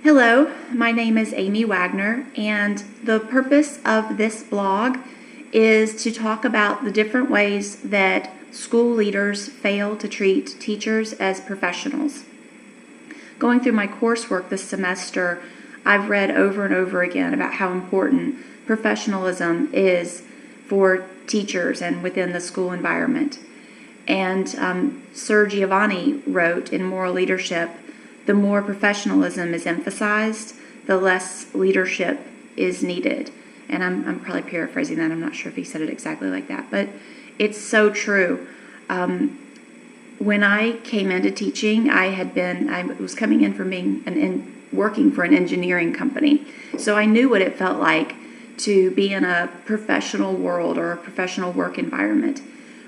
Hello, my name is Amy Wagner, and the purpose of this blog is to talk about the different ways that school leaders fail to treat teachers as professionals. Going through my coursework this semester, I've read over and over again about how important professionalism is for teachers and within the school environment. And Sir Giovanni wrote in Moral Leadership, the more professionalism is emphasized, the less leadership is needed. And I'm probably paraphrasing that. I'm not sure if he said it exactly like that, but it's so true. When I came into teaching, I was coming in from being working for an engineering company. So I knew what it felt like to be in a professional world or a professional work environment.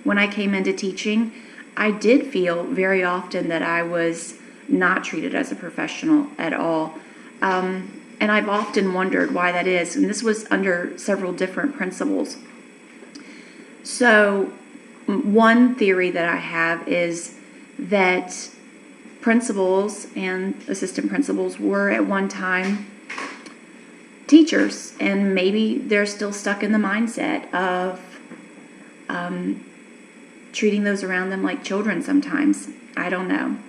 When I came into teaching, I did feel very often that I was not treated as a professional at all. And I've often wondered why that is. And this was under several different principals. So one theory that I have is that principals and assistant principals were at one time teachers, and maybe they're still stuck in the mindset of treating those around them like children sometimes. I don't know.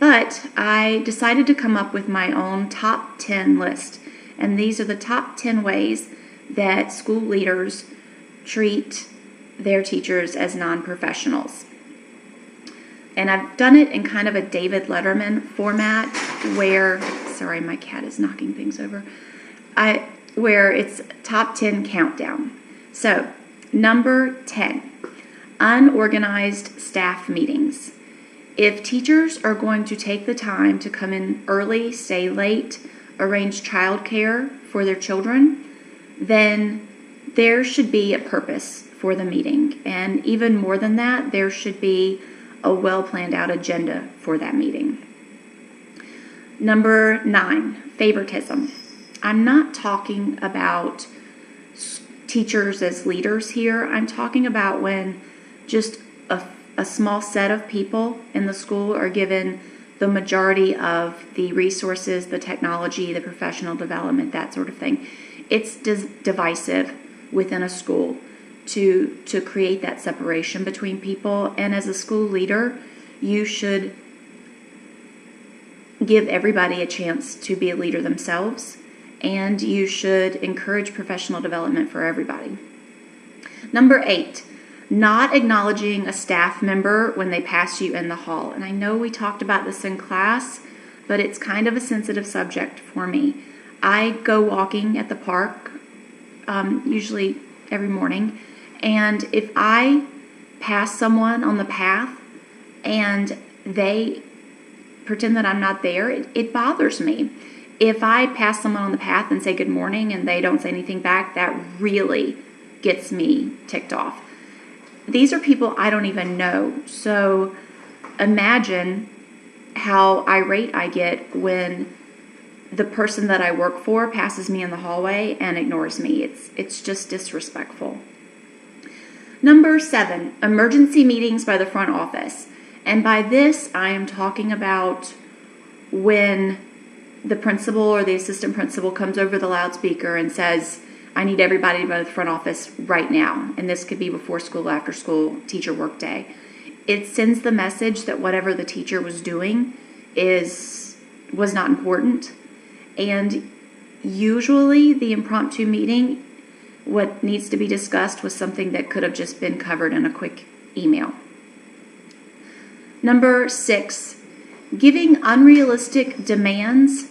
But I decided to come up with my own top 10 list. And these are the top 10 ways that school leaders treat their teachers as non-professionals. And I've done it in kind of a David Letterman format where, sorry, my cat is knocking things over, where it's top 10 countdown. So, number 10, unorganized staff meetings. If teachers are going to take the time to come in early, stay late, arrange childcare for their children, then there should be a purpose for the meeting. And even more than that, there should be a well-planned out agenda for that meeting. Number 9, favoritism. I'm not talking about teachers as leaders here. I'm talking about when just a small set of people in the school are given the majority of the resources, the technology, the professional development, that sort of thing. It's divisive within a school to create that separation between people. And as a school leader, you should give everybody a chance to be a leader themselves, and you should encourage professional development for everybody. Number 8, not acknowledging a staff member when they pass you in the hall. And I know we talked about this in class, but it's kind of a sensitive subject for me. I go walking at the park, usually every morning, and if I pass someone on the path and they pretend that I'm not there, it bothers me. If I pass someone on the path and say good morning and they don't say anything back, that really gets me ticked off. These are people I don't even know. So imagine how irate I get when the person that I work for passes me in the hallway and ignores me. It's just disrespectful. Number 7, emergency meetings by the front office. And by this, I am talking about when the principal or the assistant principal comes over the loudspeaker and says, I need everybody to go to the front office right now. And this could be before school, after school, teacher work day. It sends the message that whatever the teacher was doing was not important. And usually the impromptu meeting, what needs to be discussed was something that could have just been covered in a quick email. Number 6, giving unrealistic demands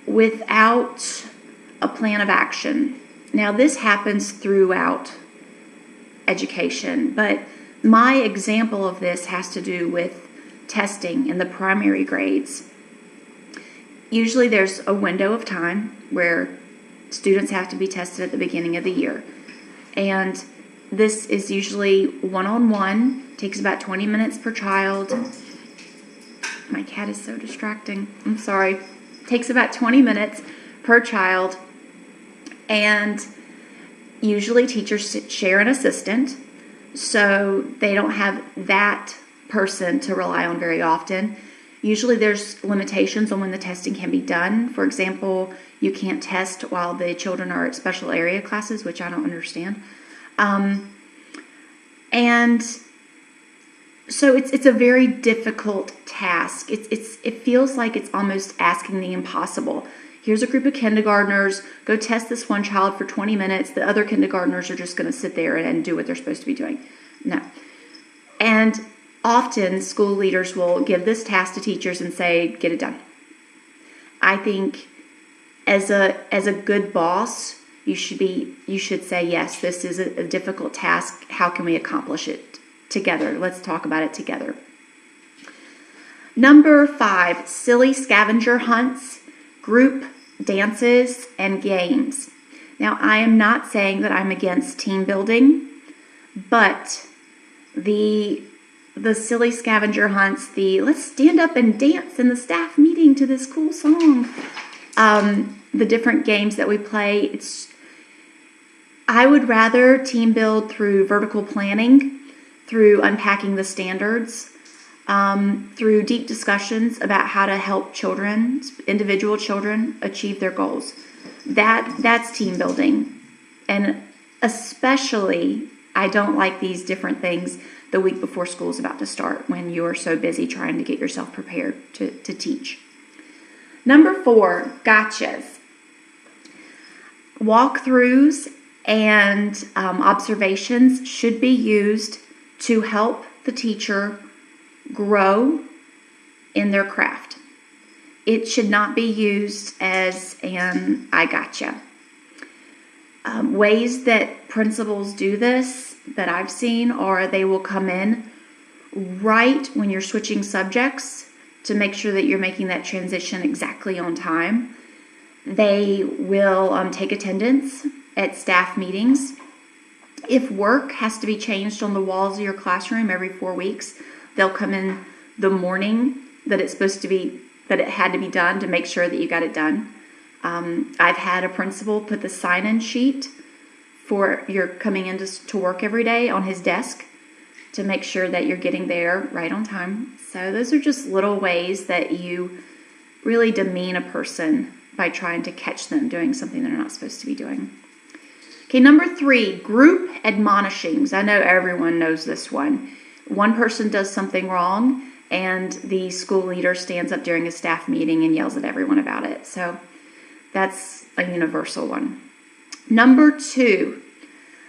without a plan of action. Now, this happens throughout education, but my example of this has to do with testing in the primary grades. Usually there's a window of time where students have to be tested at the beginning of the year. And this is usually one-on-one, takes about 20 minutes per child. My cat is so distracting. I'm sorry. Takes about 20 minutes per child. And usually teachers share an assistant, so they don't have that person to rely on very often. Usually there's limitations on when the testing can be done. For example, you can't test while the children are at special area classes, which I don't understand. And so it's a very difficult task. It feels like it's almost asking the impossible. Here's a group of kindergartners, go test this one child for 20 minutes. The other kindergartners are just going to sit there and do what they're supposed to be doing. No. And often school leaders will give this task to teachers and say, get it done. I think as a good boss, you should say, yes, this is a difficult task. How can we accomplish it together? Let's talk about it together. Number 5, silly scavenger hunts, group dances, and games. Now, I am not saying that I'm against team building, but the silly scavenger hunts, let's stand up and dance in the staff meeting to this cool song, the different games that we play, I would rather team build through vertical planning, through unpacking the standards, through deep discussions about how to help children, individual children, achieve their goals. That's team building. And especially, I don't like these different things the week before school is about to start when you are so busy trying to get yourself prepared to teach. Number 4, gotchas. Walkthroughs and observations should be used to help the teacher grow in their craft. It should not be used as an I gotcha. Ways that principals do this that I've seen are they will come in right when you're switching subjects to make sure that you're making that transition exactly on time. They will take attendance at staff meetings. If work has to be changed on the walls of your classroom every 4 weeks, they'll come in the morning that it had to be done to make sure that you got it done. I've had a principal put the sign-in sheet for you're coming in to work every day on his desk to make sure that you're getting there right on time. So those are just little ways that you really demean a person by trying to catch them doing something they're not supposed to be doing. Okay, number 3, group admonishings. I know everyone knows this one. One person does something wrong and the school leader stands up during a staff meeting and yells at everyone about it. So that's a universal one. Number 2,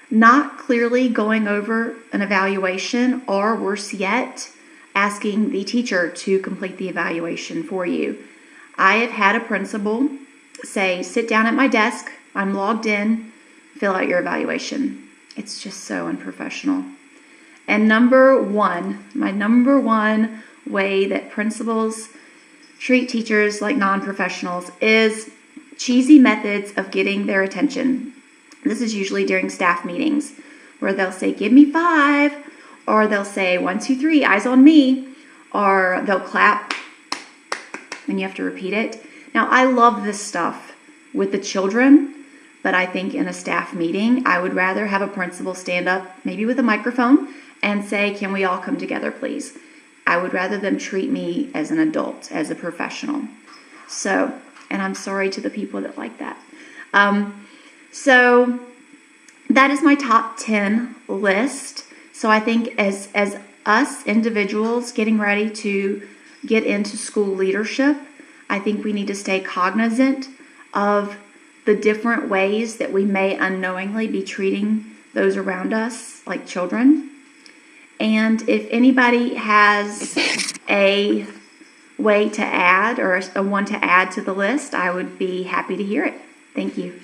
not clearly going over an evaluation, or worse yet, asking the teacher to complete the evaluation for you. I have had a principal say, sit down at my desk, I'm logged in, fill out your evaluation. It's just so unprofessional. And my number one way that principals treat teachers like non-professionals is cheesy methods of getting their attention. This is usually during staff meetings where they'll say, give me 5, or they'll say 1, 2, 3, eyes on me, or they'll clap and you have to repeat it. Now, I love this stuff with the children, but I think in a staff meeting, I would rather have a principal stand up, maybe with a microphone, and say, can we all come together, please? I would rather them treat me as an adult, as a professional. So, and I'm sorry to the people that like that. So that is my top 10 list. So I think as us individuals getting ready to get into school leadership, I think we need to stay cognizant of the different ways that we may unknowingly be treating those around us like children. And if anybody has a way to add or a one to add to the list, I would be happy to hear it. Thank you.